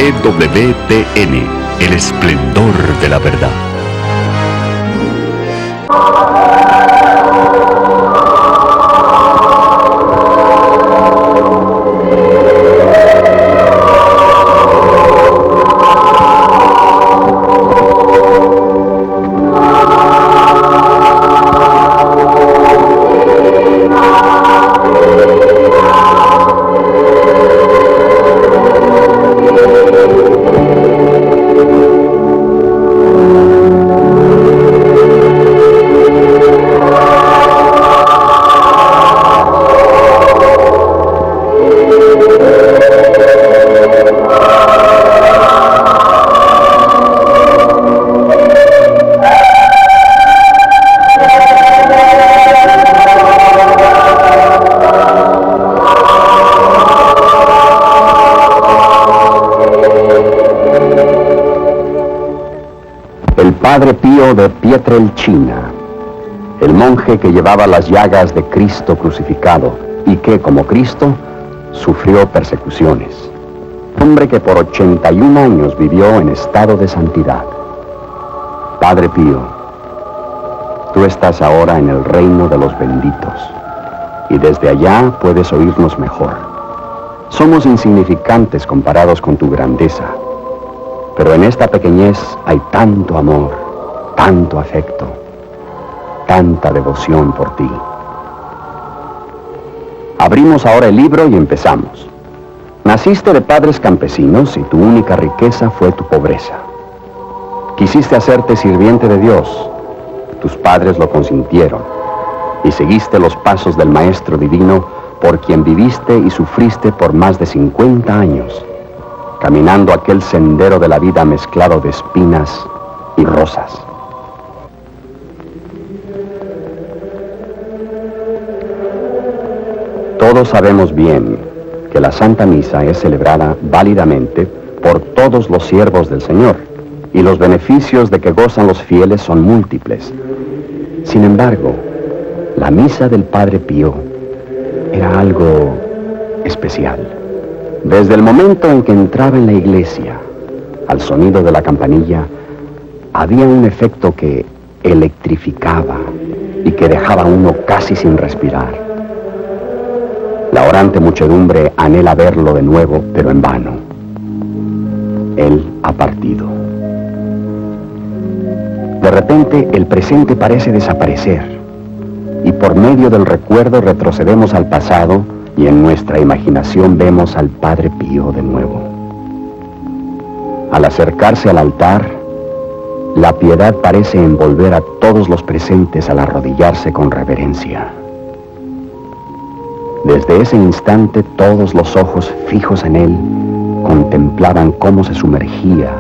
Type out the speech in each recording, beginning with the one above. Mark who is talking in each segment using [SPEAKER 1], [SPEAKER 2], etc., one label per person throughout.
[SPEAKER 1] EWTN, el esplendor de la verdad.
[SPEAKER 2] Padre Pío de Pietrelcina, el monje que llevaba las llagas de Cristo crucificado y que, como Cristo, sufrió persecuciones. Hombre que por 81 años vivió en estado de santidad. Padre Pío, tú estás ahora en el reino de los benditos y desde allá puedes oírnos mejor. Somos insignificantes comparados con tu grandeza. Pero en esta pequeñez hay tanto amor, tanto afecto, tanta devoción por ti. Abrimos ahora el libro y empezamos. Naciste de padres campesinos y tu única riqueza fue tu pobreza. Quisiste hacerte sirviente de Dios. Tus padres lo consintieron y seguiste los pasos del Maestro Divino por quien viviste y sufriste por más de 50 años. Caminando aquel sendero de la vida mezclado de espinas y rosas. Todos sabemos bien que la Santa Misa es celebrada válidamente por todos los siervos del Señor y los beneficios de que gozan los fieles son múltiples. Sin embargo, la misa del Padre Pío era algo especial. Desde el momento en que entraba en la iglesia, al sonido de la campanilla, había un efecto que electrificaba y que dejaba a uno casi sin respirar. La orante muchedumbre anhela verlo de nuevo, pero en vano. Él ha partido. De repente, el presente parece desaparecer, y por medio del recuerdo retrocedemos al pasado, y en nuestra imaginación vemos al Padre Pío de nuevo. Al acercarse al altar, la piedad parece envolver a todos los presentes al arrodillarse con reverencia. Desde ese instante, todos los ojos fijos en él contemplaban cómo se sumergía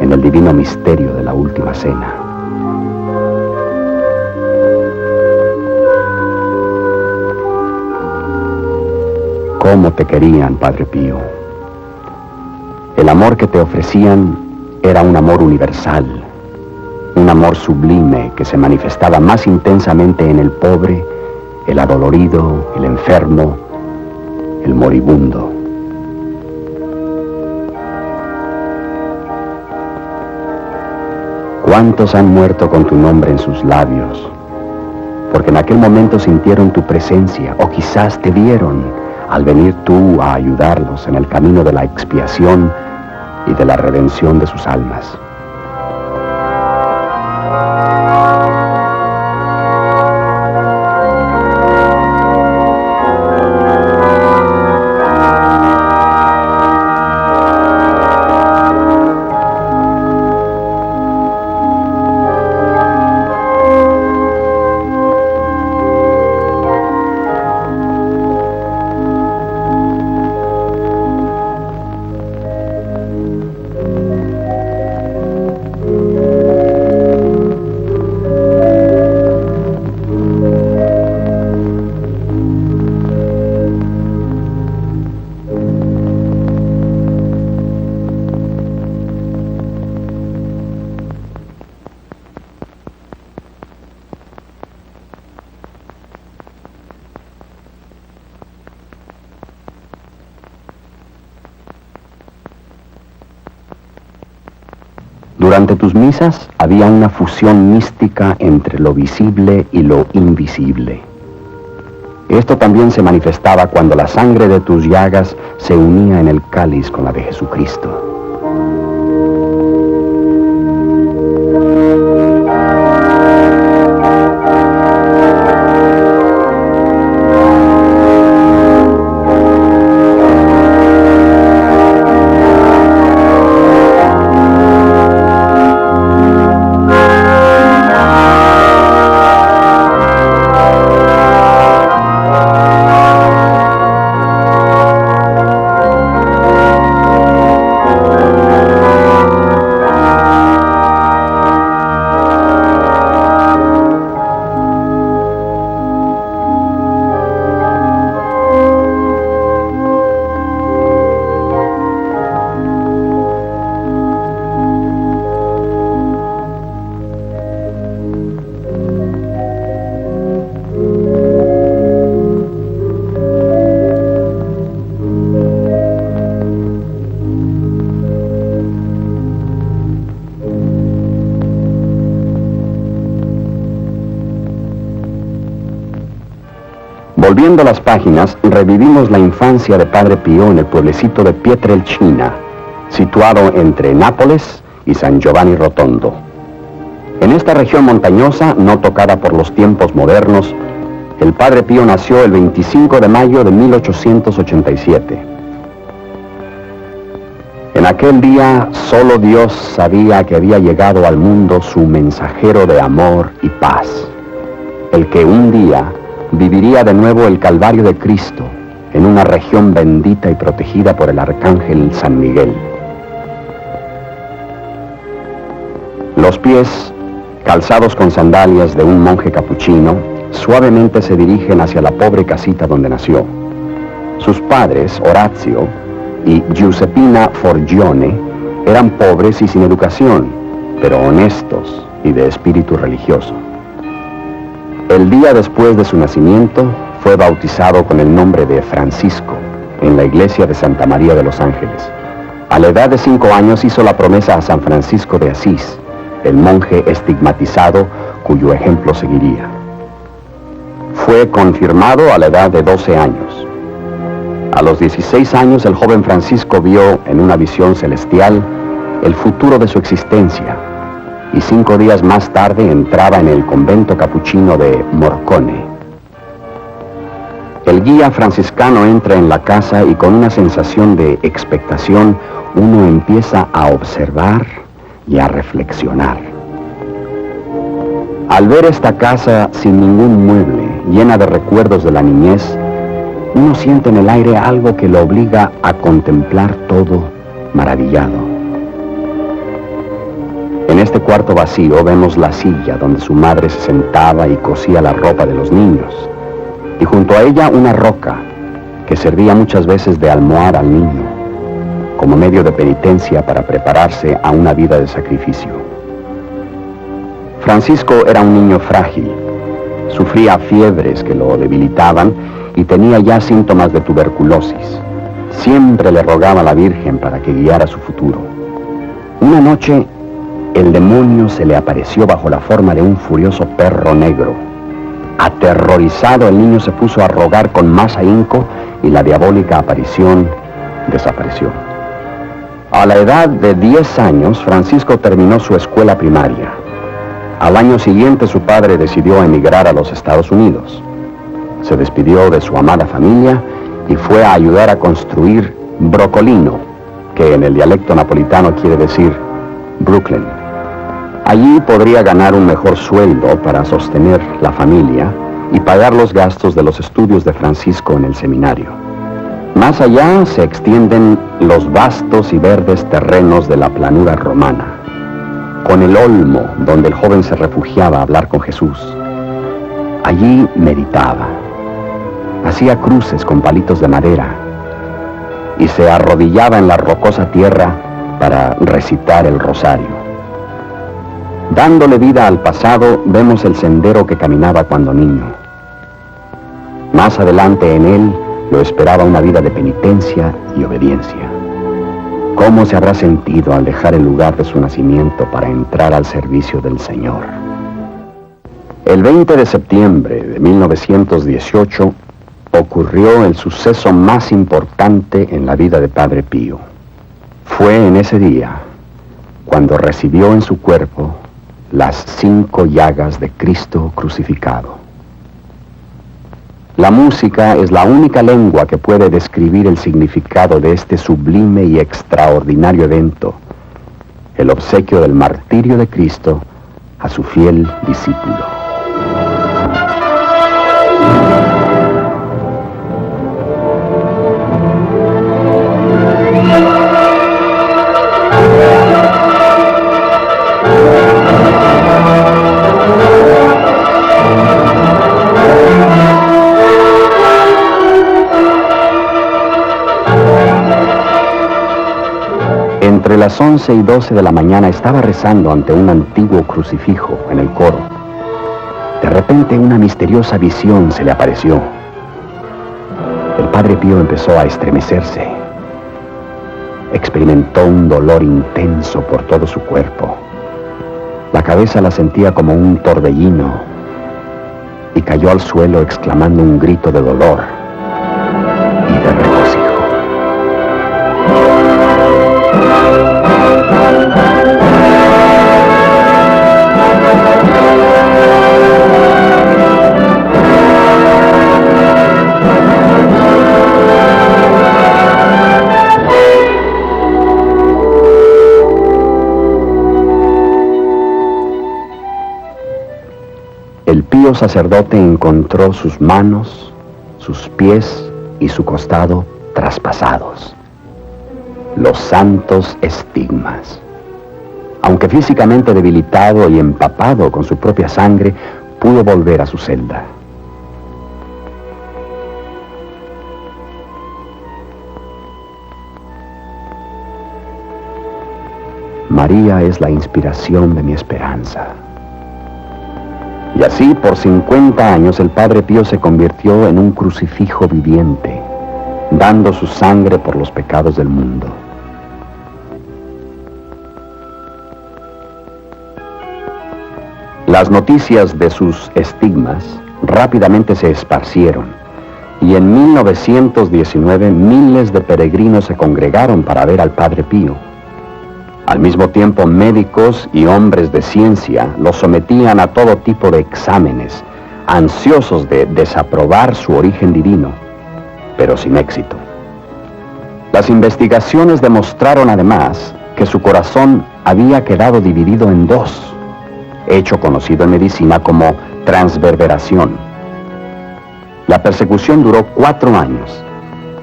[SPEAKER 2] en el divino misterio de la última cena. ¿Cómo te querían, Padre Pío? El amor que te ofrecían era un amor universal, un amor sublime que se manifestaba más intensamente en el pobre, el adolorido, el enfermo, el moribundo. ¿Cuántos han muerto con tu nombre en sus labios? Porque en aquel momento sintieron tu presencia, o quizás te vieron al venir tú a ayudarlos en el camino de la expiación y de la redención de sus almas. Durante tus misas había una fusión mística entre lo visible y lo invisible. Esto también se manifestaba cuando la sangre de tus llagas se unía en el cáliz con la de Jesucristo. Volviendo las páginas, revivimos la infancia de Padre Pío en el pueblecito de Pietrelcina, situado entre Nápoles y San Giovanni Rotondo. En esta región montañosa, no tocada por los tiempos modernos, el Padre Pío nació el 25 de mayo de 1887. En aquel día, solo Dios sabía que había llegado al mundo su mensajero de amor y paz, el que un día viviría de nuevo el Calvario de Cristo en una región bendita y protegida por el arcángel San Miguel. Los pies, calzados con sandalias de un monje capuchino, suavemente se dirigen hacia la pobre casita donde nació. Sus padres, Orazio y Giuseppina Forgione, eran pobres y sin educación, pero honestos y de espíritu religioso. El día después de su nacimiento, fue bautizado con el nombre de Francisco en la iglesia de Santa María de los Ángeles. A la edad de 5 años hizo la promesa a San Francisco de Asís, el monje estigmatizado cuyo ejemplo seguiría. Fue confirmado a la edad de 12 años. A los 16 años, el joven Francisco vio en una visión celestial el futuro de su existencia, y 5 días más tarde entraba en el convento capuchino de Morcone. El guía franciscano entra en la casa y con una sensación de expectación uno empieza a observar y a reflexionar. Al ver esta casa sin ningún mueble, llena de recuerdos de la niñez, uno siente en el aire algo que lo obliga a contemplar todo maravillado. En este cuarto vacío vemos la silla donde su madre se sentaba y cosía la ropa de los niños, y junto a ella una roca que servía muchas veces de almohada al niño, como medio de penitencia para prepararse a una vida de sacrificio. Francisco era un niño frágil, sufría fiebres que lo debilitaban y tenía ya síntomas de tuberculosis. Siempre le rogaba a la Virgen para que guiara su futuro. Una noche, el demonio se le apareció bajo la forma de un furioso perro negro. Aterrorizado, el niño se puso a rogar con más ahínco y la diabólica aparición desapareció. A la edad de 10 años, Francisco terminó su escuela primaria. Al año siguiente, su padre decidió emigrar a los Estados Unidos. Se despidió de su amada familia y fue a ayudar a construir Brocolino, que en el dialecto napolitano quiere decir Brooklyn. Allí podría ganar un mejor sueldo para sostener la familia y pagar los gastos de los estudios de Francisco en el seminario. Más allá se extienden los vastos y verdes terrenos de la planura romana, con el olmo donde el joven se refugiaba a hablar con Jesús. Allí meditaba, hacía cruces con palitos de madera y se arrodillaba en la rocosa tierra para recitar el rosario. Dándole vida al pasado, vemos el sendero que caminaba cuando niño. Más adelante en él lo esperaba una vida de penitencia y obediencia. ¿Cómo se habrá sentido al dejar el lugar de su nacimiento para entrar al servicio del Señor? El 20 de septiembre de 1918 ocurrió el suceso más importante en la vida de Padre Pío. Fue en ese día cuando recibió en su cuerpo las 5 llagas de Cristo crucificado. La música es la única lengua que puede describir el significado de este sublime y extraordinario evento, el obsequio del martirio de Cristo a su fiel discípulo. Entre las 11 y 12 de la mañana estaba rezando ante un antiguo crucifijo en el coro. De repente una misteriosa visión se le apareció. El Padre Pío empezó a estremecerse. Experimentó un dolor intenso por todo su cuerpo. La cabeza la sentía como un torbellino y cayó al suelo exclamando un grito de dolor y de regocijo. El pío sacerdote encontró sus manos, sus pies y su costado traspasados. Los santos estigmas. Aunque físicamente debilitado y empapado con su propia sangre, pudo volver a su celda. María es la inspiración de mi esperanza. Y así, por 50 años, el Padre Pío se convirtió en un crucifijo viviente, dando su sangre por los pecados del mundo. Las noticias de sus estigmas rápidamente se esparcieron, y en 1919 miles de peregrinos se congregaron para ver al Padre Pío. Al mismo tiempo, médicos y hombres de ciencia lo sometían a todo tipo de exámenes, ansiosos de desaprobar su origen divino, pero sin éxito. Las investigaciones demostraron además que su corazón había quedado dividido en 2, hecho conocido en medicina como transverberación. La persecución duró 4 años,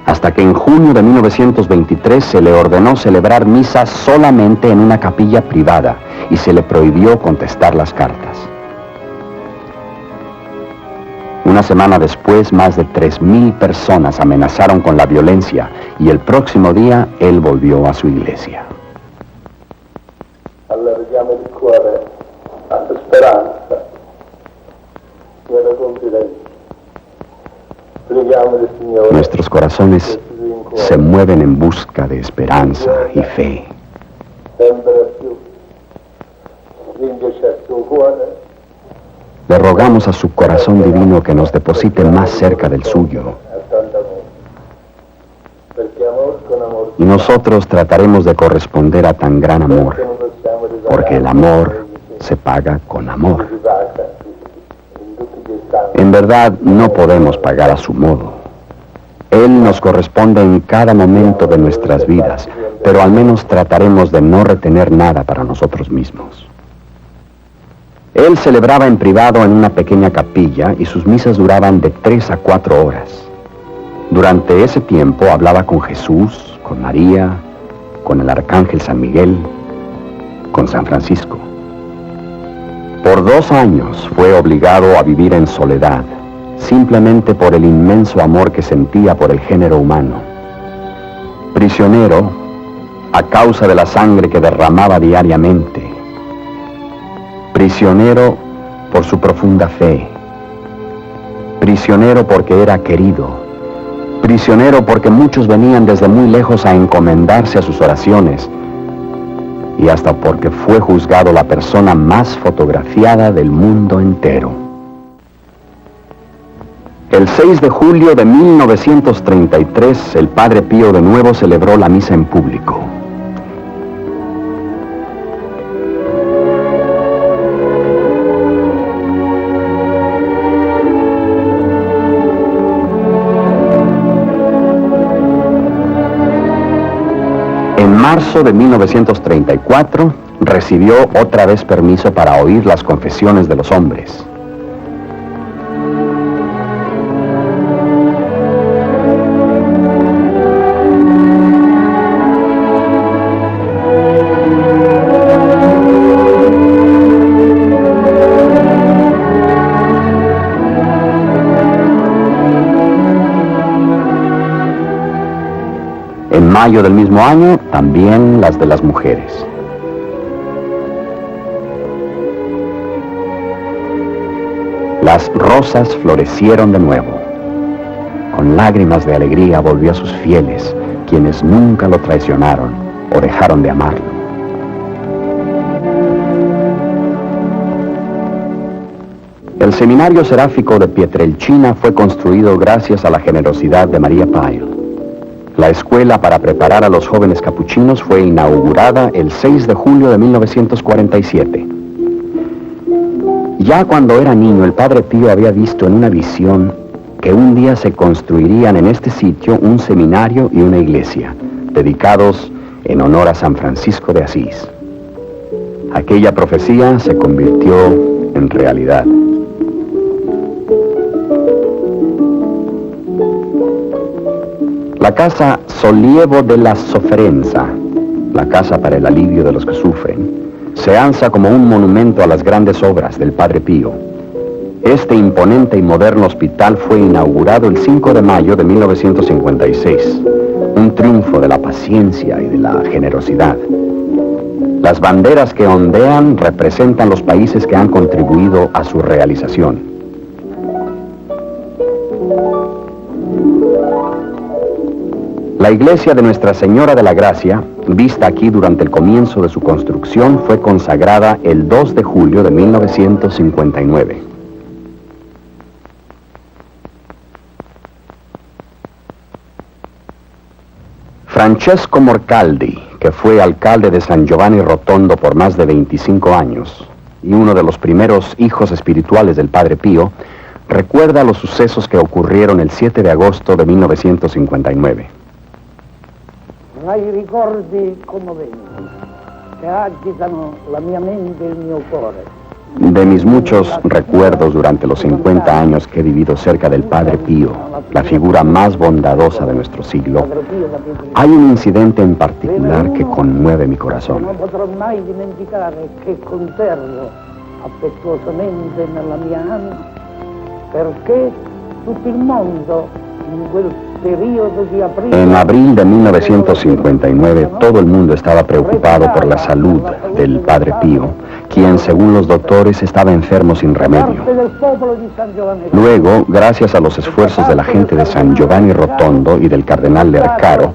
[SPEAKER 2] hasta que en junio de 1923 se le ordenó celebrar misa solamente en una capilla privada y se le prohibió contestar las cartas. Una semana después, más de 3,000 personas amenazaron con la violencia y el próximo día él volvió a su iglesia.
[SPEAKER 3] Allarghiamo il cuore alla speranza e alla confidenza. Preghiamo il Signore.
[SPEAKER 2] Nuestros corazones se mueven en busca de esperanza y fe.
[SPEAKER 3] Sempre più stringerci al suo cuore.
[SPEAKER 2] Le rogamos a su corazón divino que nos deposite más cerca del suyo. Y nosotros trataremos de corresponder a tan gran amor, porque el amor se paga con amor. En verdad, no podemos pagar a su modo. Él nos corresponde en cada momento de nuestras vidas, pero al menos trataremos de no retener nada para nosotros mismos. Él celebraba en privado en una pequeña capilla y sus misas duraban de 3 a 4 horas. Durante ese tiempo hablaba con Jesús, con María, con el arcángel San Miguel, con San Francisco. Por 2 años fue obligado a vivir en soledad, simplemente por el inmenso amor que sentía por el género humano. Prisionero a causa de la sangre que derramaba diariamente. Prisionero por su profunda fe. Prisionero porque era querido. prisionero porque muchos venían desde muy lejos a encomendarse a sus oraciones, y hasta porque fue juzgado la persona más fotografiada del mundo entero. El 6 de julio de 1933, el Padre Pío de nuevo celebró la misa en público. En marzo de 1934, recibió otra vez permiso para oír las confesiones de los hombres. En mayo del mismo año, también las de las mujeres. Las rosas florecieron de nuevo. Con lágrimas de alegría volvió a sus fieles, quienes nunca lo traicionaron o dejaron de amarlo. El seminario seráfico de Pietrelcina fue construido gracias a la generosidad de María Pyle. La escuela para preparar a los jóvenes capuchinos fue inaugurada el 6 de julio de 1947. Ya cuando era niño, el Padre Pío había visto en una visión que un día se construirían en este sitio un seminario y una iglesia, dedicados en honor a San Francisco de Asís. Aquella profecía se convirtió en realidad. La casa Sollievo della Sofferenza, la casa para el alivio de los que sufren, se alza como un monumento a las grandes obras del Padre Pío. Este imponente y moderno hospital fue inaugurado el 5 de mayo de 1956, un triunfo de la paciencia y de la generosidad. Las banderas que ondean representan los países que han contribuido a su realización. La iglesia de Nuestra Señora de la Gracia, vista aquí durante el comienzo de su construcción, fue consagrada el 2 de julio de 1959. Francesco Morcaldi, que fue alcalde de San Giovanni Rotondo por más de 25 años y uno de los primeros hijos espirituales del Padre Pío, recuerda los sucesos que ocurrieron el 7 de agosto de 1959.
[SPEAKER 4] Ai ricordi commoventi che agitano la mia mente e il mio cuore.
[SPEAKER 2] De mis muchos recuerdos durante los 50 años que he vivido cerca del Padre Pío, la figura más bondadosa de nuestro siglo, hay un incidente en particular que conmueve mi corazón.
[SPEAKER 4] Non potrò mai dimenticare che conservo affettuosamente nella mia anima, perché tutto il mondo in quel periodo di aprile...
[SPEAKER 2] En abril de 1959, todo el mundo estaba preocupado por la salud del Padre Pío, quien, según los doctores, estaba enfermo sin remedio. Luego, gracias a los esfuerzos de la gente de San Giovanni Rotondo y del cardenal Lercaro,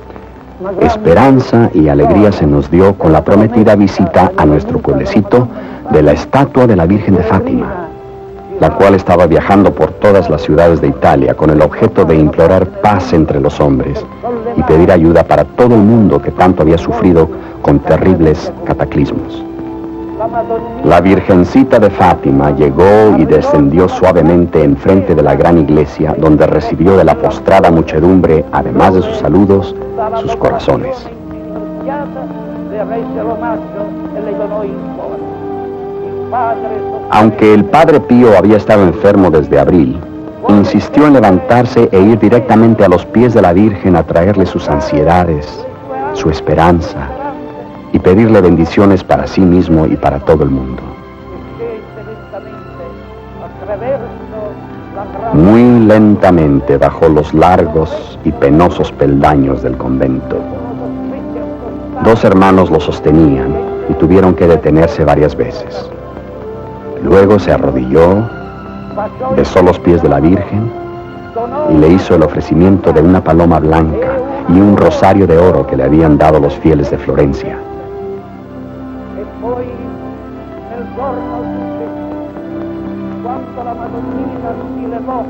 [SPEAKER 2] esperanza y alegría se nos dio con la prometida visita a nuestro pueblecito de la estatua de la Virgen de Fátima, la cual estaba viajando por todas las ciudades de Italia con el objeto de implorar paz entre los hombres y pedir ayuda para todo el mundo que tanto había sufrido con terribles cataclismos. La Virgencita de Fátima llegó y descendió suavemente enfrente de la gran iglesia, donde recibió de la postrada muchedumbre, además de sus saludos, sus corazones. Aunque el Padre Pío había estado enfermo desde abril, insistió en levantarse e ir directamente a los pies de la Virgen a traerle sus ansiedades, su esperanza, y pedirle bendiciones para sí mismo y para todo el mundo. Muy lentamente bajó los largos y penosos peldaños del convento. Dos hermanos lo sostenían y tuvieron que detenerse varias veces. Luego se arrodilló, besó los pies de la Virgen y le hizo el ofrecimiento de una paloma blanca y un rosario de oro que le habían dado los fieles de Florencia.
[SPEAKER 4] E poi, nel giorno successivo, quando la Madonnina si levò,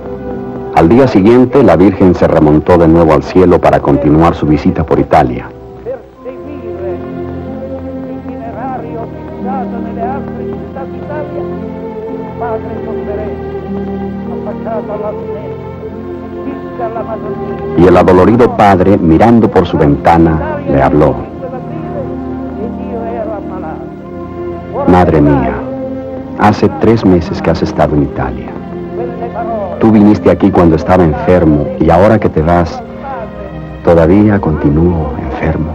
[SPEAKER 2] Al día siguiente, la Virgen se remontó de nuevo al cielo para continuar su visita por Italia.
[SPEAKER 4] per seguire l'itinerario fissato nelle altre città d'Italia, il padre sofferente, affacciato alla finestra, disse alla Madonnina:
[SPEAKER 2] Y el adolorido padre, mirando por su ventana, le habló:
[SPEAKER 4] ed io ero ammalato.
[SPEAKER 2] Madre mía, hace 3 meses que has estado en Italia.
[SPEAKER 4] Quelle parole,
[SPEAKER 2] Tú viniste aquí cuando estaba enfermo y ahora que te vas, todavía continúo enfermo.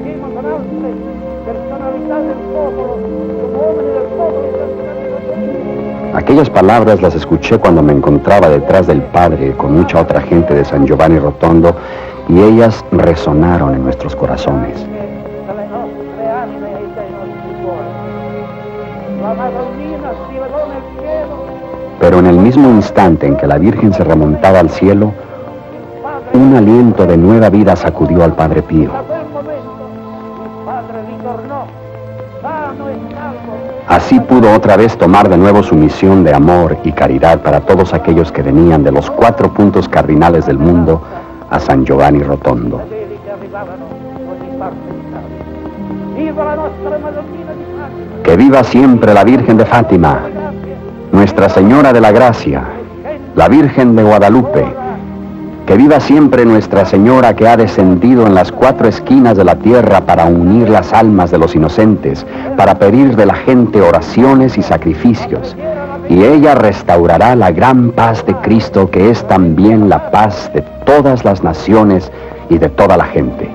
[SPEAKER 4] insieme con altre personalità del popolo, come uomini del popolo italiano,
[SPEAKER 2] Aquellas palabras las escuché cuando me encontraba detrás del Padre con mucha otra gente de San Giovanni Rotondo y ellas resonaron en nuestros corazones.
[SPEAKER 4] dalle nostre anime e dai nostri cuori. La Madonnina si levò nel cielo,
[SPEAKER 2] Pero en el mismo instante en que la Virgen se remontaba al cielo, un aliento de nueva vida sacudió al Padre Pío.
[SPEAKER 4] da quel momento il padre ritornò sano e salvo.
[SPEAKER 2] Así pudo otra vez tomar de nuevo su misión de amor y caridad para todos aquellos que venían de los 4 puntos cardinales del mundo a San Giovanni Rotondo.
[SPEAKER 4] Fedeli che arrivavano da ogni parte d'Italia. Viva la nostra Madonnina di Fatima!
[SPEAKER 2] Que viva siempre la Virgen de Fátima, Nuestra Señora de la Gracia, la Virgen de Guadalupe. Que viva siempre Nuestra Señora que ha descendido en las 4 esquinas de la tierra para unir las almas de los inocentes, para pedir de la gente oraciones y sacrificios. Y ella restaurará la gran paz de Cristo, que es también la paz de todas las naciones y de toda la gente.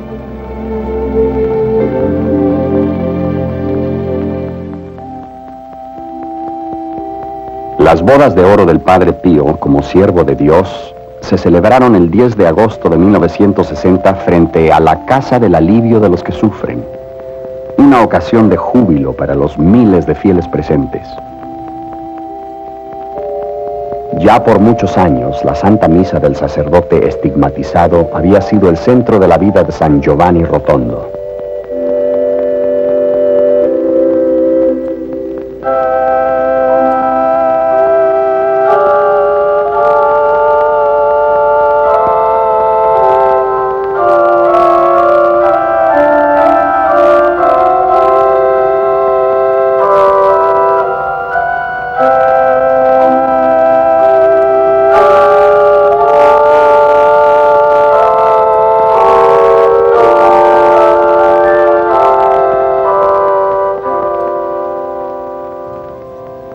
[SPEAKER 2] Las bodas de oro del Padre Pío, como siervo de Dios, se celebraron el 10 de agosto de 1960 frente a la Casa del Alivio de los que Sufren. Una ocasión de júbilo para los miles de fieles presentes. Ya por muchos años, la Santa Misa del sacerdote estigmatizado había sido el centro de la vida de San Giovanni Rotondo.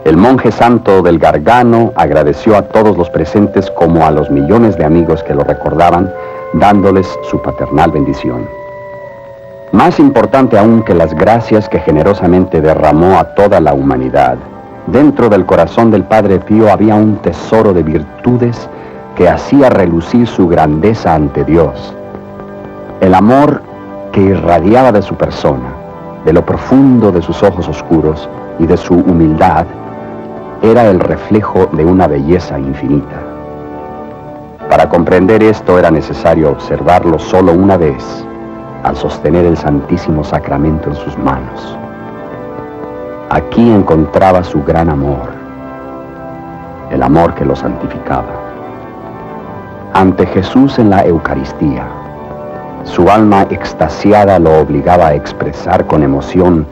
[SPEAKER 2] El monje santo del Gargano agradeció a todos los presentes como a los millones de amigos que lo recordaban, dándoles su paternal bendición. Más importante aún que las gracias que generosamente derramó a toda la humanidad, dentro del corazón del Padre Pío había un tesoro de virtudes que hacía relucir su grandeza ante Dios. El amor que irradiaba de su persona, de lo profundo de sus ojos oscuros y de su humildad, era el reflejo de una belleza infinita. Para comprender esto era necesario observarlo solo una vez, al sostener el Santísimo Sacramento en sus manos. Aquí encontraba su gran amor, el amor que lo santificaba. Ante Jesús en la Eucaristía, su alma extasiada lo obligaba a expresar con emoción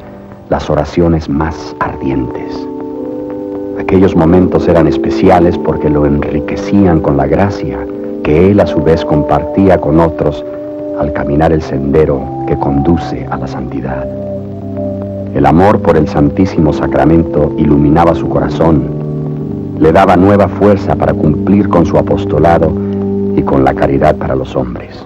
[SPEAKER 2] las oraciones más ardientes. Aquellos momentos eran especiales porque lo enriquecían con la gracia que él a su vez compartía con otros al caminar el sendero que conduce a la santidad. El amor por el Santísimo Sacramento iluminaba su corazón, le daba nueva fuerza para cumplir con su apostolado y con la caridad para los hombres.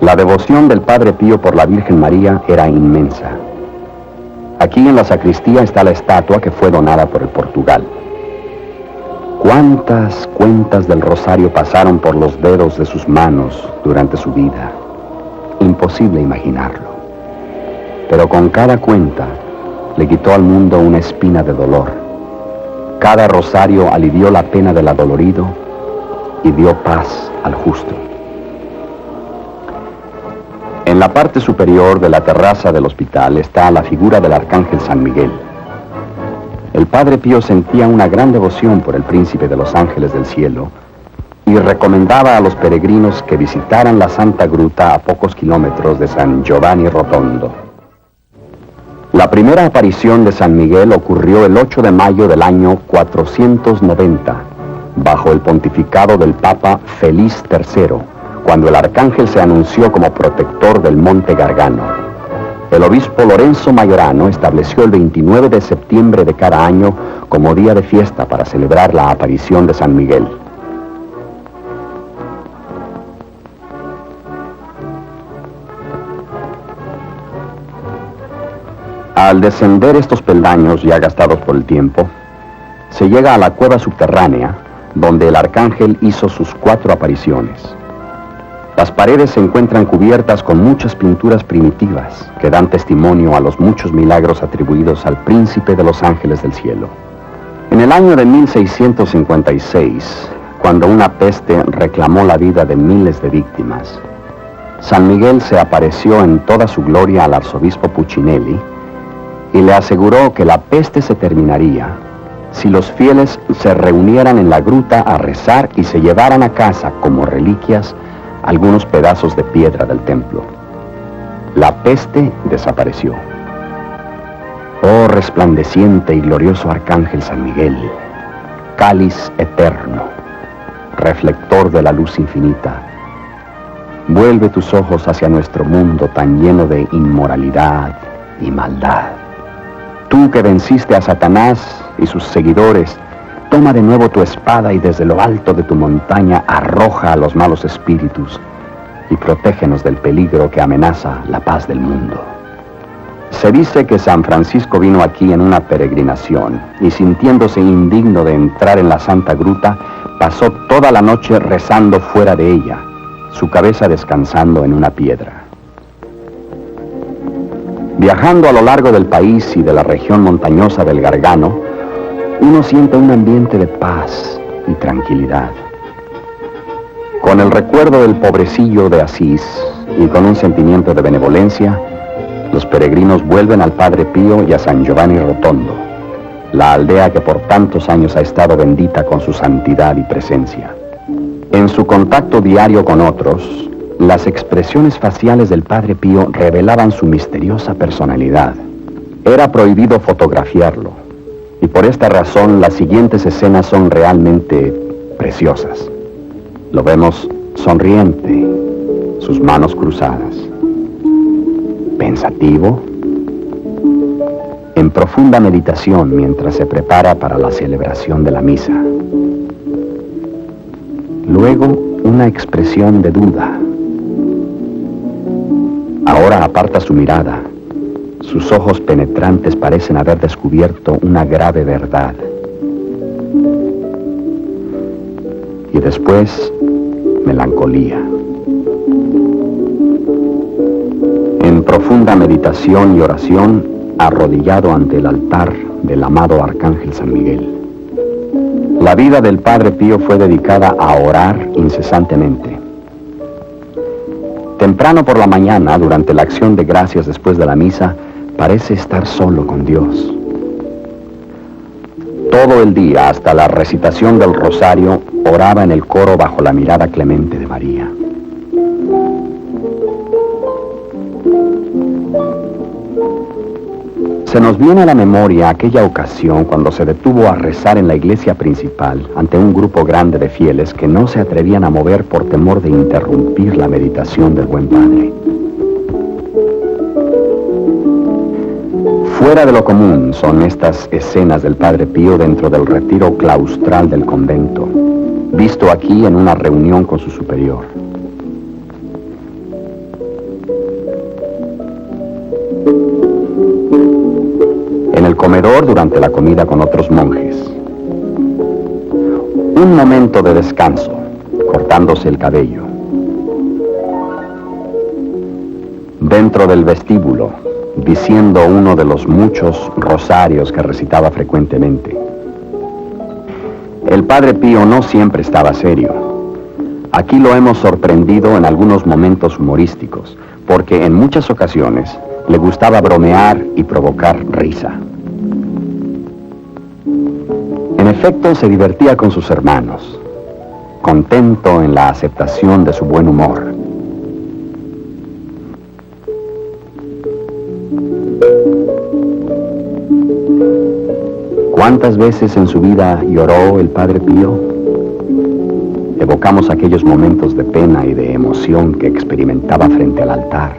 [SPEAKER 2] La devoción del Padre Pío por la Virgen María era inmensa. Aquí en la sacristía está la estatua que fue donada por el Portugal. ¿Cuántas cuentas del rosario pasaron por los dedos de sus manos durante su vida? Imposible imaginarlo. Pero con cada cuenta le quitó al mundo una espina de dolor. Cada rosario alivió la pena del adolorido y dio paz al justo. En la parte superior de la terraza del hospital está la figura del arcángel San Miguel. El Padre Pío sentía una gran devoción por el príncipe de los ángeles del cielo y recomendaba a los peregrinos que visitaran la Santa Gruta a pocos kilómetros de San Giovanni Rotondo. La primera aparición de San Miguel ocurrió el 8 de mayo del año 490, bajo el pontificado del Papa Feliz III, cuando el arcángel se anunció como protector del Monte Gargano. El obispo Lorenzo Majorano estableció el 29 de septiembre de cada año como día de fiesta para celebrar la aparición de San Miguel. Al descender estos peldaños ya gastados por el tiempo, se llega a la cueva subterránea, donde el arcángel hizo sus 4 apariciones. Las paredes se encuentran cubiertas con muchas pinturas primitivas que dan testimonio a los muchos milagros atribuidos al príncipe de los ángeles del cielo. En el año de 1656, cuando una peste reclamó la vida de miles de víctimas, San Miguel se apareció en toda su gloria al arzobispo Puccinelli y le aseguró que la peste se terminaría si los fieles se reunieran en la gruta a rezar y se llevaran a casa como reliquias algunos pedazos de piedra del templo. La peste desapareció. Oh resplandeciente y glorioso arcángel San Miguel, cáliz eterno, reflector de la luz infinita, vuelve tus ojos hacia nuestro mundo tan lleno de inmoralidad y maldad. Tú que venciste a Satanás y sus seguidores, toma de nuevo tu espada y desde lo alto de tu montaña arroja a los malos espíritus y protégenos del peligro que amenaza la paz del mundo. Se dice que San Francisco vino aquí en una peregrinación y sintiéndose indigno de entrar en la Santa Gruta, pasó toda la noche rezando fuera de ella, su cabeza descansando en una piedra. Viajando a lo largo del país y de la región montañosa del Gargano, uno siente un ambiente de paz y tranquilidad. Con el recuerdo del pobrecillo de Asís y con un sentimiento de benevolencia, los peregrinos vuelven al Padre Pío y a San Giovanni Rotondo, la aldea que por tantos años ha estado bendita con su santidad y presencia. En su contacto diario con otros, las expresiones faciales del Padre Pío revelaban su misteriosa personalidad. Era prohibido fotografiarlo, y por esta razón las siguientes escenas son realmente preciosas. Lo vemos sonriente, sus manos cruzadas, pensativo, en profunda meditación mientras se prepara para la celebración de la misa. Luego, una expresión de duda. Ahora aparta su mirada. Sus ojos penetrantes parecen haber descubierto una grave verdad. Y después, melancolía. En profunda meditación y oración, arrodillado ante el altar del amado Arcángel San Miguel. La vida del Padre Pío fue dedicada a orar incesantemente. Temprano por la mañana, durante la acción de gracias después de la misa, parece estar solo con Dios. Todo el día, hasta la recitación del rosario, oraba en el coro bajo la mirada clemente de María. Se nos viene a la memoria aquella ocasión cuando se detuvo a rezar en la iglesia principal ante un grupo grande de fieles que no se atrevían a mover por temor de interrumpir la meditación del buen Padre. Fuera de lo común son estas escenas del Padre Pío dentro del retiro claustral del convento, visto aquí en una reunión con su superior. comedor durante la comida con otros monjes. Un momento de descanso, cortándose el cabello. Dentro del vestíbulo, diciendo uno de los muchos rosarios que recitaba frecuentemente. El Padre Pío no siempre estaba serio. Aquí lo hemos sorprendido en algunos momentos humorísticos, porque en muchas ocasiones le gustaba bromear y provocar risa. En efecto, se divertía con sus hermanos, contento en la aceptación de su buen humor. ¿Cuántas veces en su vida lloró el Padre Pío? Evocamos aquellos momentos de pena y de emoción que experimentaba frente al altar.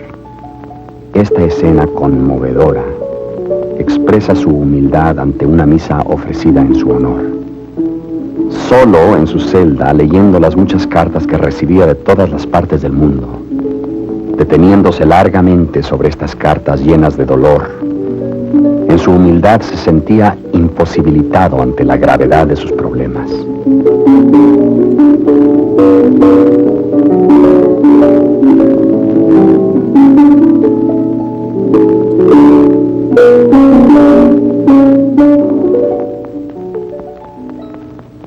[SPEAKER 2] Esta escena conmovedora expresa su humildad ante una misa ofrecida en su honor. Solo en su celda, leyendo las muchas cartas que recibía de todas las partes del mundo, deteniéndose largamente sobre estas cartas llenas de dolor, en su humildad se sentía imposibilitado ante la gravedad de sus problemas.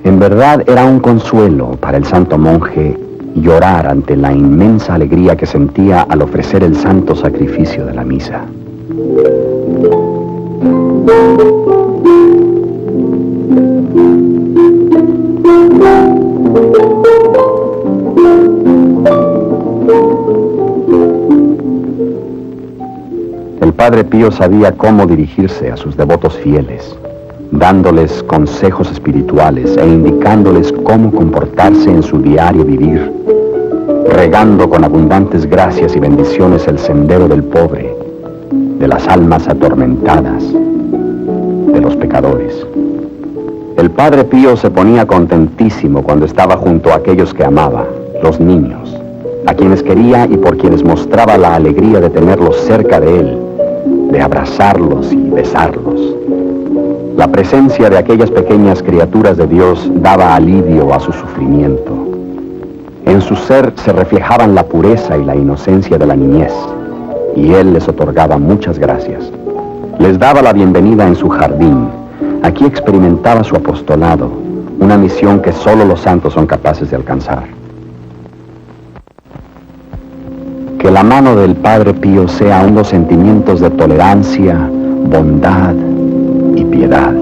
[SPEAKER 2] En verdad era un consuelo para el santo monje llorar ante la inmensa alegría que sentía al ofrecer el santo sacrificio de la misa. El Padre Pío sabía cómo dirigirse a sus devotos fieles, dándoles consejos espirituales e indicándoles cómo comportarse en su diario vivir, regando con abundantes gracias y bendiciones el sendero del pobre, de las almas atormentadas, de los pecadores. El Padre Pío se ponía contentísimo cuando estaba junto a aquellos que amaba, los niños, a quienes quería y por quienes mostraba la alegría de tenerlos cerca de él, de abrazarlos y besarlos. La presencia de aquellas pequeñas criaturas de Dios daba alivio a su sufrimiento. En su ser se reflejaban la pureza y la inocencia de la niñez, y él les otorgaba muchas gracias. Les daba la bienvenida en su jardín. Aquí experimentaba su apostolado, una misión que solo los santos son capaces de alcanzar. Que la mano del Padre Pío sea unos sentimientos de tolerancia, bondad y piedad.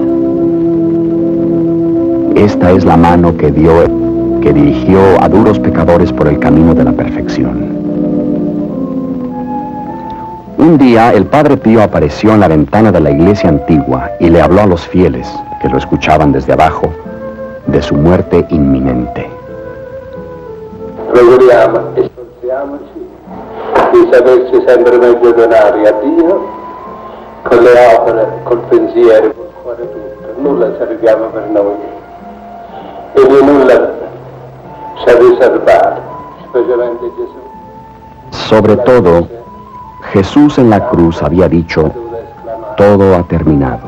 [SPEAKER 2] Esta es la mano que dirigió a duros pecadores por el camino de la perfección. Un día el Padre Pío apareció en la ventana de la iglesia antigua y le habló a los fieles, que lo escuchaban desde abajo, de su muerte inminente.
[SPEAKER 3] Preghiamo e sforziamoci di saperci sempre meglio donare a Dio con le opere, col pensiero, col cuore tutto. Nulla serviamo per noi e di nulla ci ha riservato, specialmente Gesù.
[SPEAKER 2] Sobre todo, Jesús en la cruz había dicho, todo ha terminado.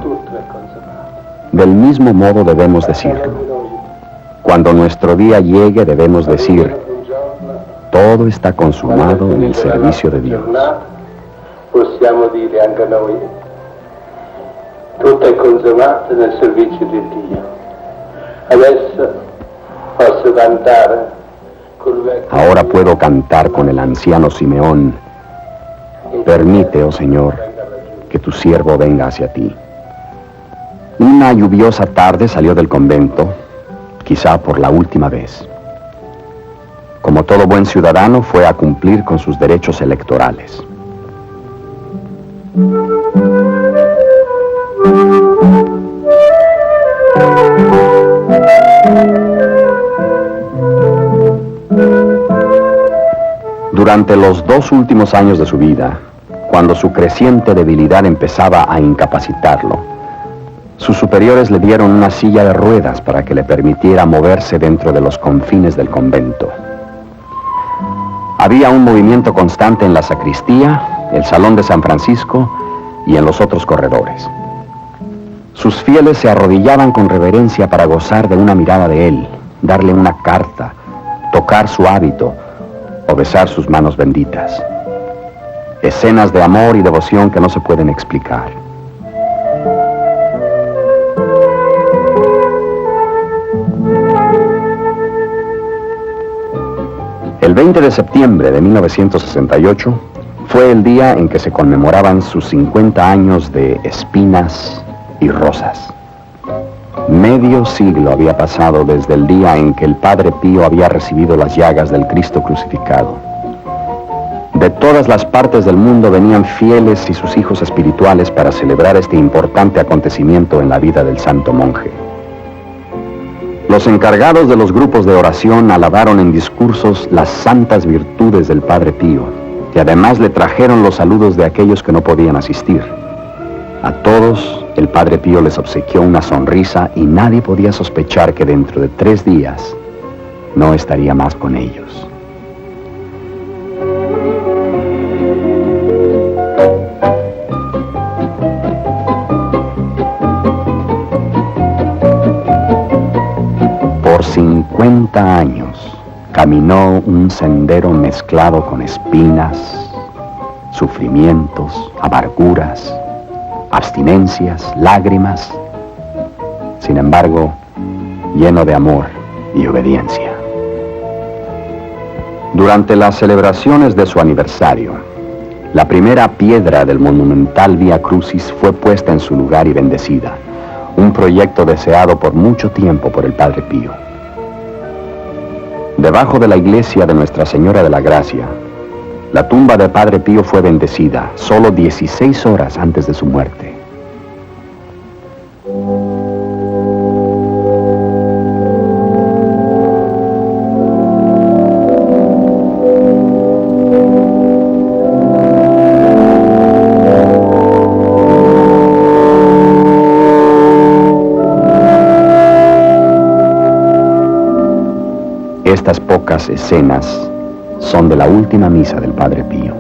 [SPEAKER 2] Del mismo modo debemos decirlo. Cuando nuestro día llegue debemos decir, todo está consumado en el servicio de Dios.
[SPEAKER 3] Possiamo dire anche noi, tutto è consumato nel servizio di Dio. Adesso posso cantare col vecchio.
[SPEAKER 2] Ahora puedo cantar con el anciano Simeón. Permite, oh Señor, que tu siervo venga hacia ti. Una lluviosa tarde salió del convento, quizá por la última vez. Como todo buen ciudadano, fue a cumplir con sus derechos electorales. Durante los 2 últimos años de su vida, cuando su creciente debilidad empezaba a incapacitarlo, sus superiores le dieron una silla de ruedas para que le permitiera moverse dentro de los confines del convento. Había un movimiento constante en la sacristía, el salón de San Francisco y en los otros corredores. Sus fieles se arrodillaban con reverencia para gozar de una mirada de él, darle una carta, tocar su hábito o besar sus manos benditas. Escenas de amor y devoción que no se pueden explicar. El 20 de septiembre de 1968 fue el día en que se conmemoraban sus 50 años de espinas y rosas. Medio siglo había pasado desde el día en que el Padre Pío había recibido las llagas del Cristo crucificado. De todas las partes del mundo venían fieles y sus hijos espirituales para celebrar este importante acontecimiento en la vida del santo monje. Los encargados de los grupos de oración alabaron en discursos las santas virtudes del Padre Pío y además le trajeron los saludos de aquellos que no podían asistir. A todos, el Padre Pío les obsequió una sonrisa y nadie podía sospechar que dentro de 3 días no estaría más con ellos. Por 50 años caminó un sendero mezclado con espinas, sufrimientos, amarguras, abstinencias, lágrimas, sin embargo, lleno de amor y obediencia. Durante las celebraciones de su aniversario, la primera piedra del monumental Vía Crucis fue puesta en su lugar y bendecida, un proyecto deseado por mucho tiempo por el Padre Pío. Debajo de la iglesia de Nuestra Señora de la Gracia, la tumba del Padre Pío fue bendecida solo 16 horas antes de su muerte. Estas pocas escenas son de la última misa del Padre Pío.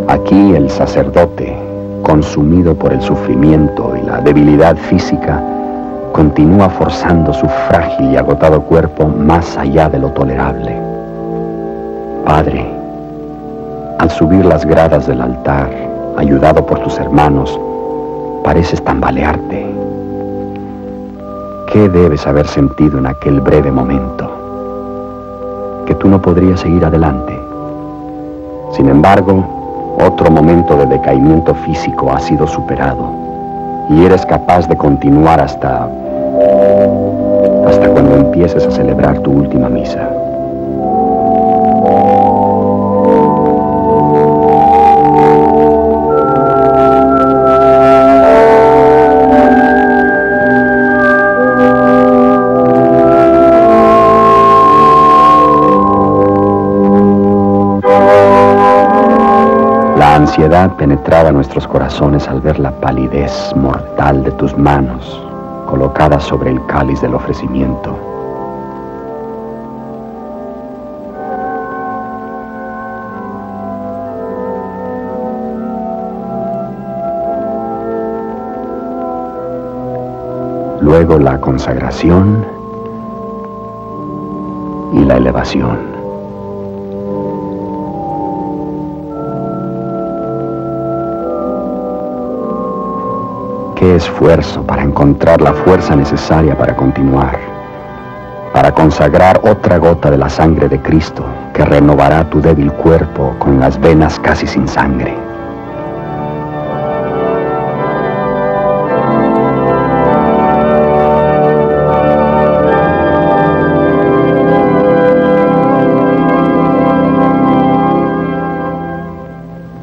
[SPEAKER 2] Aquí el sacerdote, consumido por el sufrimiento y la debilidad física, continúa forzando su frágil y agotado cuerpo más allá de lo tolerable. Padre, al subir las gradas del altar, ayudado por tus hermanos, pareces tambalearte. ¿Qué debes haber sentido en aquel breve momento? Que tú no podrías seguir adelante. Sin embargo, otro momento de decaimiento físico ha sido superado y eres capaz de continuar hasta cuando empieces a celebrar tu última misa. La ansiedad penetraba nuestros corazones al ver la palidez mortal de tus manos colocadas sobre el cáliz del ofrecimiento. Luego la consagración y la elevación. Qué esfuerzo para encontrar la fuerza necesaria para continuar, para consagrar otra gota de la sangre de Cristo que renovará tu débil cuerpo con las venas casi sin sangre.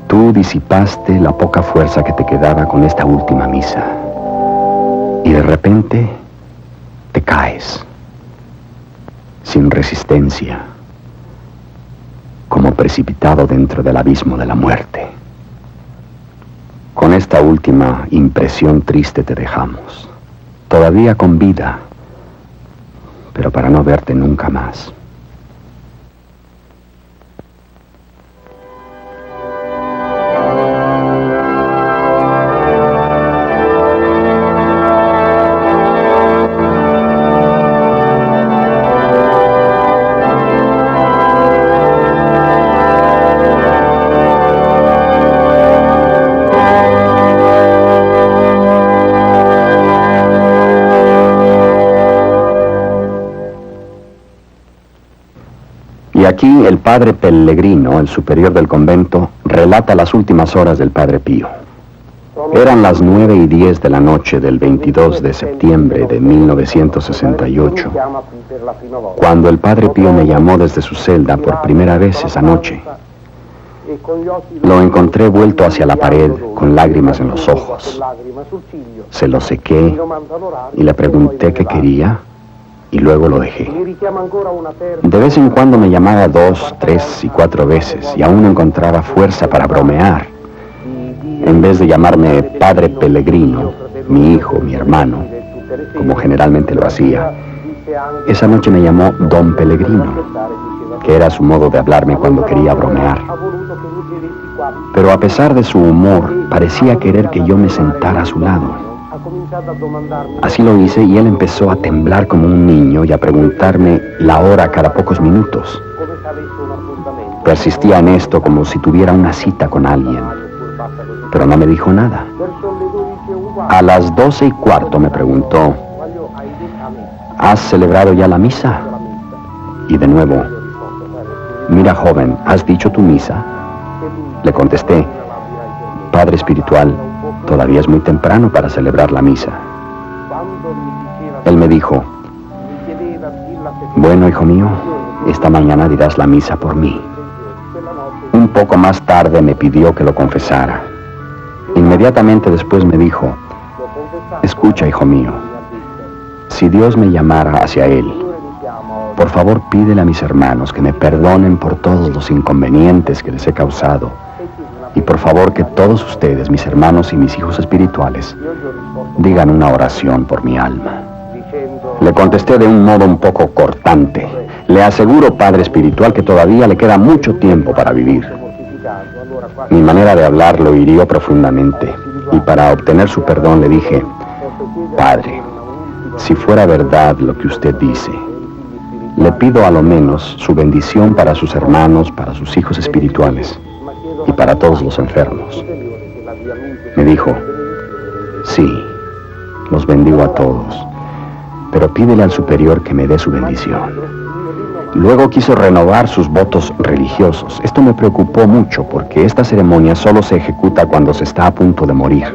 [SPEAKER 2] Tú disipaste la poca fuerza que te quedaba con esta última misa y de repente te caes sin resistencia, como precipitado dentro del abismo de la muerte. Con esta última impresión triste te dejamos, todavía con vida, pero para no verte nunca más. aquí el padre Pellegrino, el superior del convento, relata las últimas horas del padre Pío. Eran las 9:10 de la noche del 22 de septiembre de 1968, cuando el padre Pío me llamó desde su celda por primera vez esa noche. Lo encontré vuelto hacia la pared con lágrimas en los ojos. Se lo sequé y le pregunté qué quería y luego lo dejé. De vez en cuando me llamaba 2, 3 y 4 veces y aún encontraba fuerza para bromear. En vez de llamarme Padre Pellegrino, mi hijo, mi hermano, como generalmente lo hacía, esa noche me llamó Don Pellegrino, que era su modo de hablarme cuando quería bromear. Pero a pesar de su humor, parecía querer que yo me sentara a su lado. Así lo hice y él empezó a temblar como un niño y a preguntarme la hora cada pocos minutos. Persistía en esto como si tuviera una cita con alguien, pero no me dijo nada. A las 12:15 me preguntó, ¿has celebrado ya la misa? Y de nuevo, mira joven, ¿has dicho tu misa? Le contesté, Padre espiritual, todavía es muy temprano para celebrar la misa. Él me dijo, bueno, hijo mío, esta mañana dirás la misa por mí. Un poco más tarde me pidió que lo confesara. Inmediatamente después me dijo, escucha, hijo mío, si Dios me llamara hacia Él, por favor pídele a mis hermanos que me perdonen por todos los inconvenientes que les he causado. Y por favor que todos ustedes, mis hermanos y mis hijos espirituales, digan una oración por mi alma. Le contesté de un modo un poco cortante. Le aseguro, Padre espiritual, que todavía le queda mucho tiempo para vivir. Mi manera de hablar lo hirió profundamente. Y para obtener su perdón le dije, Padre, si fuera verdad lo que usted dice, le pido a lo menos su bendición para sus hermanos, para sus hijos espirituales y para todos los enfermos. Me dijo, sí, los bendigo a todos, pero pídele al superior que me dé su bendición. Luego quiso renovar sus votos religiosos. Esto me preocupó mucho porque esta ceremonia solo se ejecuta cuando se está a punto de morir.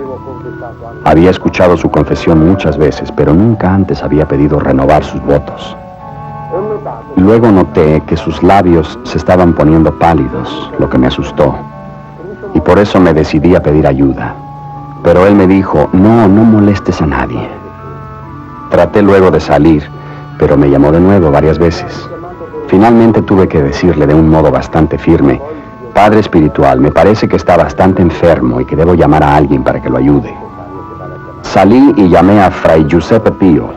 [SPEAKER 2] Había escuchado su confesión muchas veces, pero nunca antes había pedido renovar sus votos. Luego noté que sus labios se estaban poniendo pálidos, lo que me asustó. Y por eso me decidí a pedir ayuda. Pero él me dijo, no molestes a nadie. Traté luego de salir, pero me llamó de nuevo varias veces. Finalmente tuve que decirle de un modo bastante firme, Padre espiritual, me parece que está bastante enfermo y que debo llamar a alguien para que lo ayude. Salí y llamé a Fray Giuseppe Pío,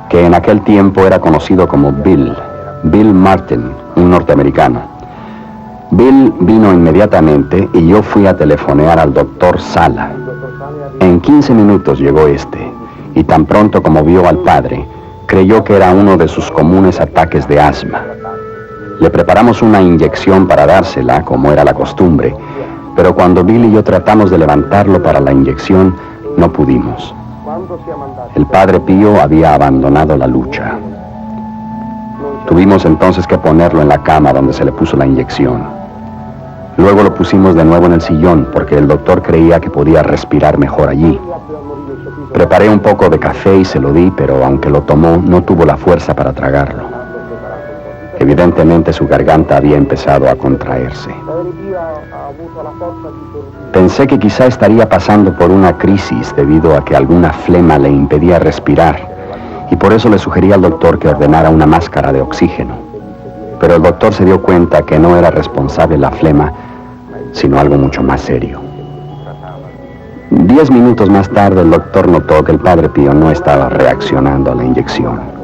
[SPEAKER 2] que en aquel tiempo era conocido como Bill Martin, un norteamericano. Bill vino inmediatamente y yo fui a telefonear al doctor Sala. En 15 minutos llegó este, y tan pronto como vio al padre, creyó que era uno de sus comunes ataques de asma. Le preparamos una inyección para dársela, como era la costumbre, pero cuando Bill y yo tratamos de levantarlo para la inyección, no pudimos. El padre Pío había abandonado la lucha. Tuvimos entonces que ponerlo en la cama donde se le puso la inyección. Luego lo pusimos de nuevo en el sillón porque el doctor creía que podía respirar mejor allí. Preparé un poco de café y se lo di, pero aunque lo tomó, no tuvo la fuerza para tragarlo. Evidentemente su garganta había empezado a contraerse. Pensé que quizá estaría pasando por una crisis debido a que alguna flema le impedía respirar, y por eso le sugerí al doctor que ordenara una máscara de oxígeno. Pero el doctor se dio cuenta que no era responsable la flema, sino algo mucho más serio. 10 minutos más tarde el doctor notó que el padre Pío no estaba reaccionando a la inyección.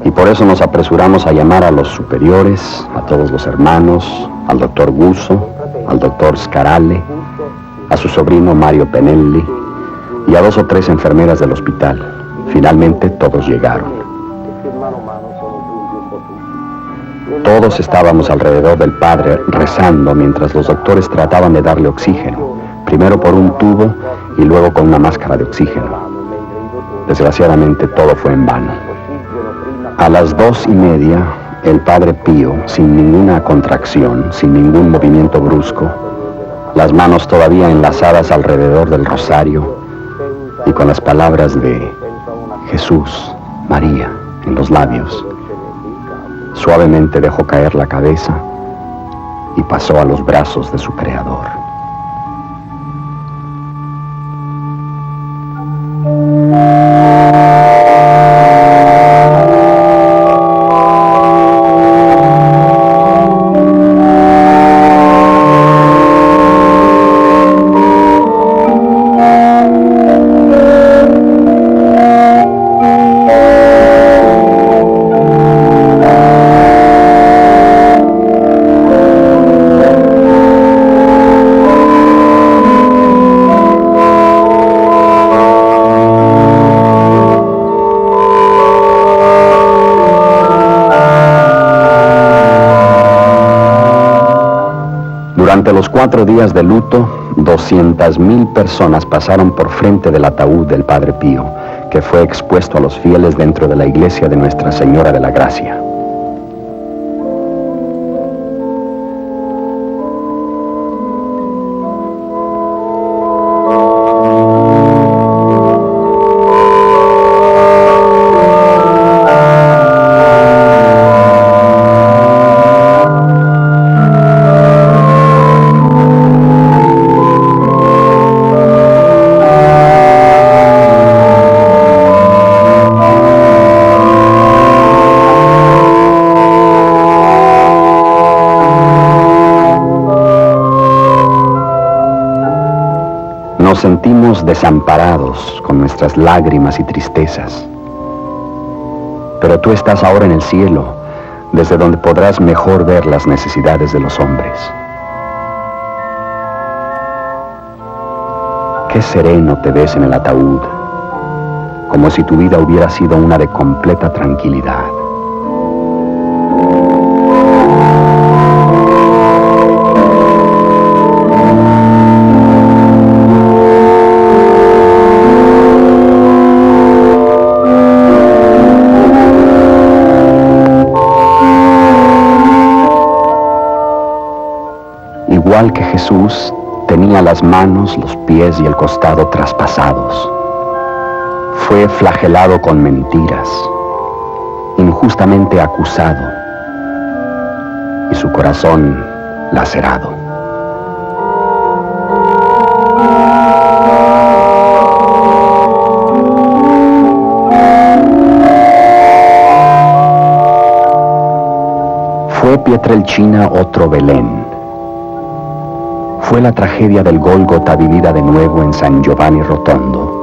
[SPEAKER 2] Y por eso nos apresuramos a llamar a los superiores, a todos los hermanos, al doctor Guso, al doctor Scarale, a su sobrino Mario Penelli y a 2 o 3 enfermeras del hospital. Finalmente todos llegaron. Todos estábamos alrededor del padre rezando mientras los doctores trataban de darle oxígeno, primero por un tubo y luego con una máscara de oxígeno. Desgraciadamente todo fue en vano. A las 2:30 El Padre Pío, sin ninguna contracción, sin ningún movimiento brusco, las manos todavía enlazadas alrededor del rosario y con las palabras de Jesús, María en los labios, suavemente dejó caer la cabeza y pasó a los brazos de su Creador. Durante los 4 días de luto, 200,000 personas pasaron por frente del ataúd del Padre Pío, que fue expuesto a los fieles dentro de la iglesia de Nuestra Señora de la Gracia. Nos sentimos desamparados con nuestras lágrimas y tristezas. Pero tú estás ahora en el cielo, desde donde podrás mejor ver las necesidades de los hombres. Qué sereno te ves en el ataúd, como si tu vida hubiera sido una de completa tranquilidad. Igual que Jesús, tenía las manos, los pies y el costado traspasados. Fue flagelado con mentiras, injustamente acusado, y su corazón lacerado. Fue Pietrelcina otro Belén. Fue la tragedia del Gólgota vivida de nuevo en San Giovanni Rotondo.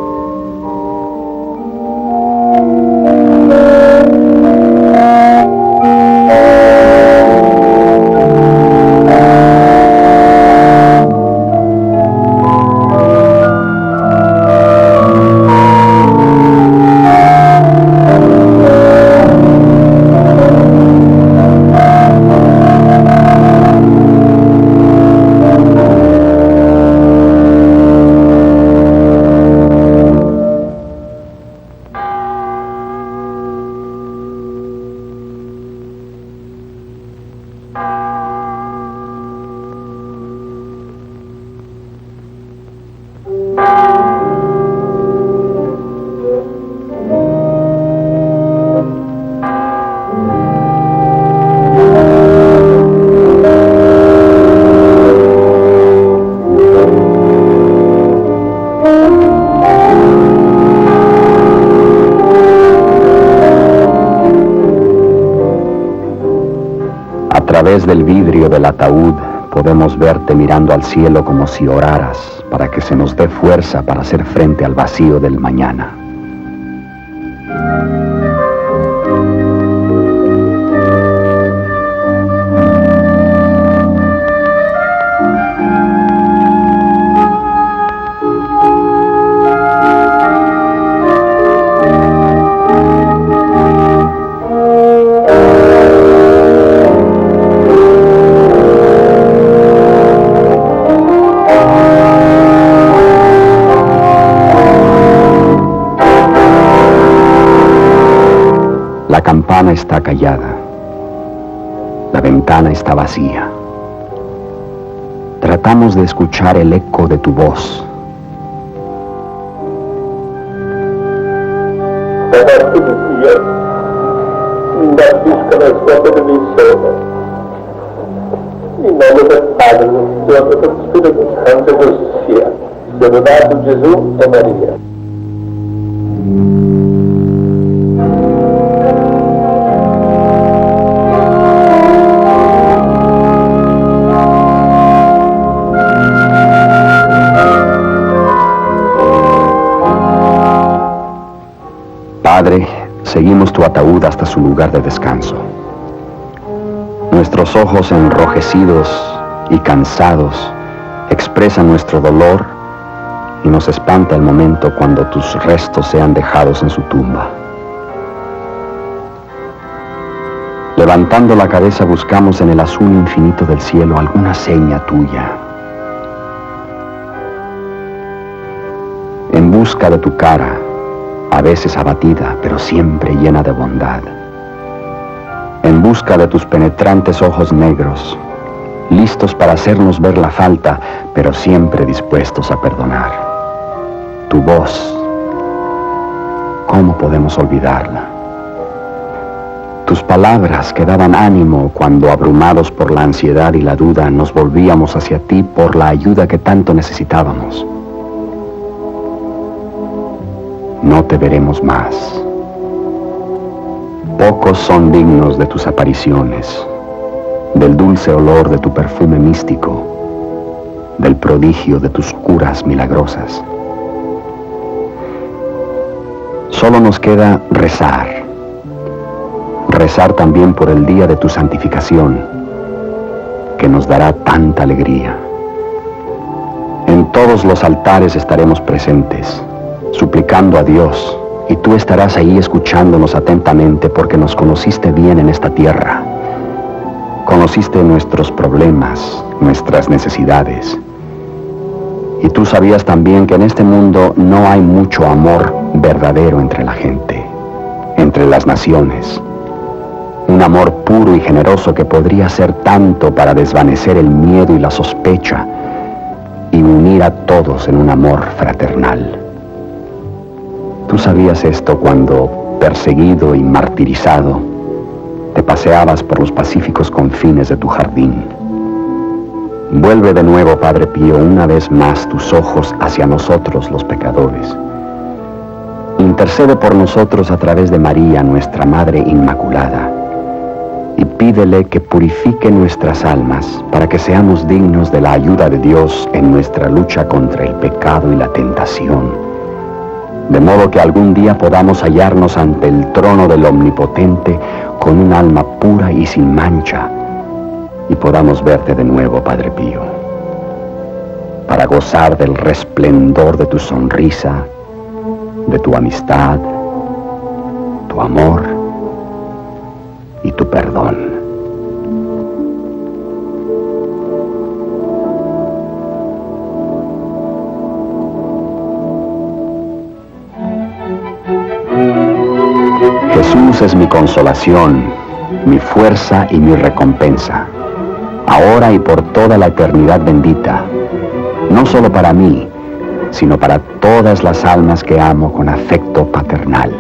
[SPEAKER 2] A través del vidrio del ataúd podemos verte mirando al cielo como si oraras para que se nos dé fuerza para hacer frente al vacío del mañana. La campana está callada. ventana está vacía. Tratamos de escuchar el eco de tu voz.
[SPEAKER 3] Da parte mia, mi inambisca la sua benedizione. In nome del Padre, del Figlio e del Spirito Santo, così sia. Sia lodato Gesù e Maria.
[SPEAKER 2] Padre, seguimos tu ataúd hasta su lugar de descanso. Nuestros ojos enrojecidos y cansados expresan nuestro dolor y nos espanta el momento cuando tus restos sean dejados en su tumba. Levantando la cabeza buscamos en el azul infinito del cielo alguna seña tuya. En busca de tu cara, a veces abatida, pero siempre llena de bondad. En busca de tus penetrantes ojos negros, listos para hacernos ver la falta, pero siempre dispuestos a perdonar. Tu voz, ¿cómo podemos olvidarla? Tus palabras que daban ánimo cuando, abrumados por la ansiedad y la duda, nos volvíamos hacia ti por la ayuda que tanto necesitábamos. No te veremos más. Pocos son dignos de tus apariciones, del dulce olor de tu perfume místico, del prodigio de tus curas milagrosas. Solo nos queda rezar también por el día de tu santificación, que nos dará tanta alegría. En todos los altares estaremos presentes, suplicando a Dios, y tú estarás ahí escuchándonos atentamente porque nos conociste bien en esta tierra. Conociste nuestros problemas, nuestras necesidades. Y tú sabías también que en este mundo no hay mucho amor verdadero entre la gente, entre las naciones. Un amor puro y generoso que podría hacer tanto para desvanecer el miedo y la sospecha y unir a todos en un amor fraternal. Tú sabías esto cuando, perseguido y martirizado, te paseabas por los pacíficos confines de tu jardín. Vuelve de nuevo, Padre Pío, una vez más tus ojos hacia nosotros los pecadores. Intercede por nosotros a través de María, nuestra Madre Inmaculada, y pídele que purifique nuestras almas para que seamos dignos de la ayuda de Dios en nuestra lucha contra el pecado y la tentación, de modo que algún día podamos hallarnos ante el trono del Omnipotente con un alma pura y sin mancha, y podamos verte de nuevo, Padre Pío, para gozar del resplendor de tu sonrisa, de tu amistad, tu amor y tu perdón. Jesús es mi consolación, mi fuerza y mi recompensa, ahora y por toda la eternidad bendita, no solo para mí, sino para todas las almas que amo con afecto paternal.